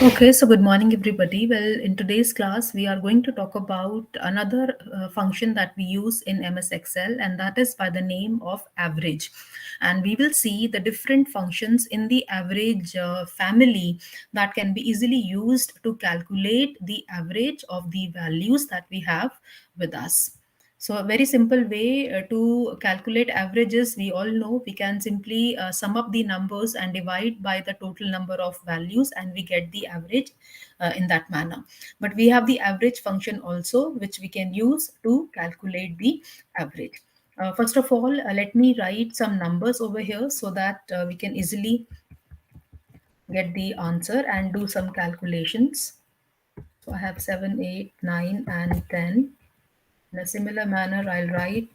Okay, so good morning, everybody. Well, in today's class, we are going to talk about another function that we use in MS Excel, and that is by the name of average. And we will see the different functions in the average family that can be easily used to calculate the average of the values that we have with us. So a very simple way to calculate averages, we all know we can simply sum up the numbers and divide by the total number of values and we get the average in that manner. But we have the average function also, which we can use to calculate the average. First of all, let me write some numbers over here so that we can easily get the answer and do some calculations. So I have 7, 8, 9, and 10. In a similar manner, I'll write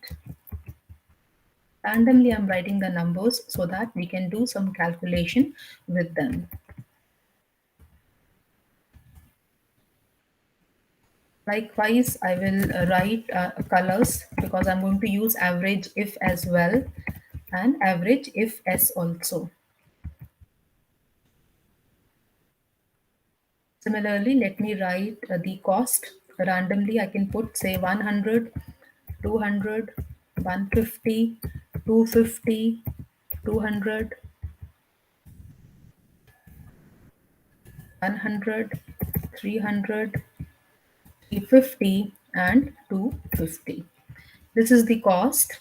randomly. I'm writing the numbers so that we can do some calculation with them. Likewise, I will write colors because I'm going to use average if as well and average if s also. Similarly, let me write the cost randomly. I can put say 100, 200, 150, 250, 200, 100, 300, 350 and 250. This is the cost.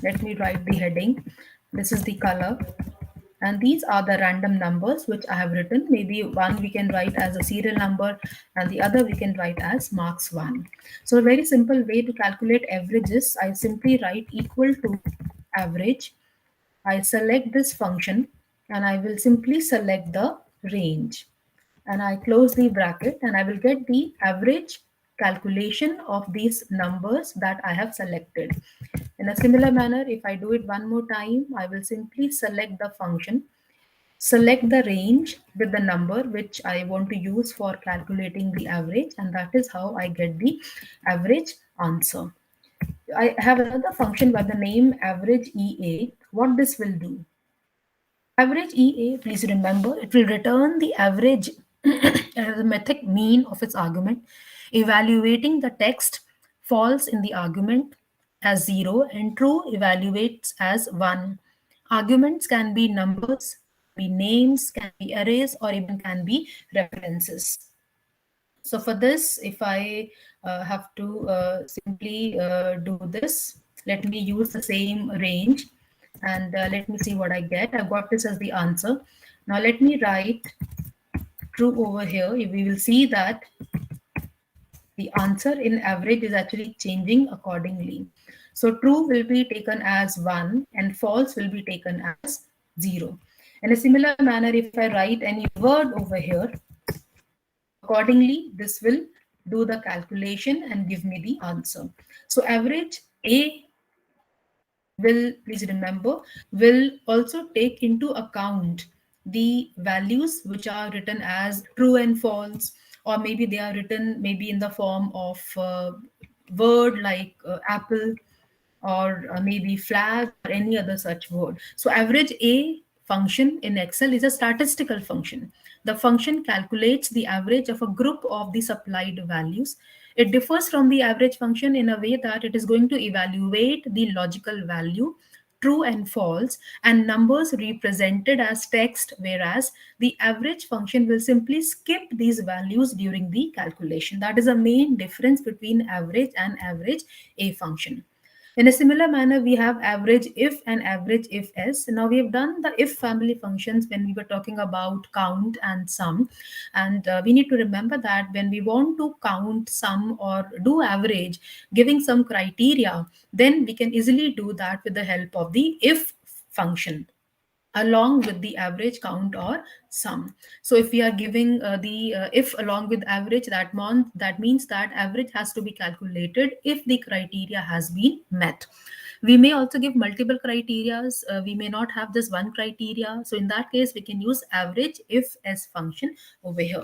Let me write the heading. This is the color. And these are the random numbers which I have written. Maybe one we can write as a serial number and the other we can write as marks 1. So a very simple way to calculate averages, I simply write equal to average. I select this function and I will simply select the range and I close the bracket and I will get the average calculation of these numbers that I have selected. In a similar manner, if I do it one more time, I will simply select the function, select the range with the number which I want to use for calculating the average, and that is how I get the average answer. I have another function by the name average EA. What this will do? Average EA, please remember, it will return the average arithmetic mean of its argument, evaluating the text false in the argument as 0 and true evaluates as 1. Arguments can be numbers, be names, can be arrays, or even can be references. So for this, if I have to simply do this, let me use the same range and let me see what I get. I got this as the answer. Now let me write true over here. We will see that the answer in average is actually changing accordingly. So true will be taken as 1 and false will be taken as 0. In a similar manner, if I write any word over here, accordingly, this will do the calculation and give me the answer. So average A will, please remember, will also take into account the values which are written as true and false, or maybe they are written maybe in the form of word like apple or maybe flag or any other such word. So average A function in Excel is a statistical function. The function calculates the average of a group of the supplied values. It differs from the average function in a way that it is going to evaluate the logical value, true and false, and numbers represented as text, whereas the average function will simply skip these values during the calculation. That is a main difference between average and average A function. In a similar manner, we have average if and average if s. Now we have done the if family functions when we were talking about count and sum. And we need to remember that when we want to count sum or do average, giving some criteria, then we can easily do that with the help of the if function along with the average count or sum. So if we are giving the if along with average, that means that average has to be calculated if the criteria has been met. We may also give multiple criterias. We may not have this one criteria. So in that case, we can use average if s function over here.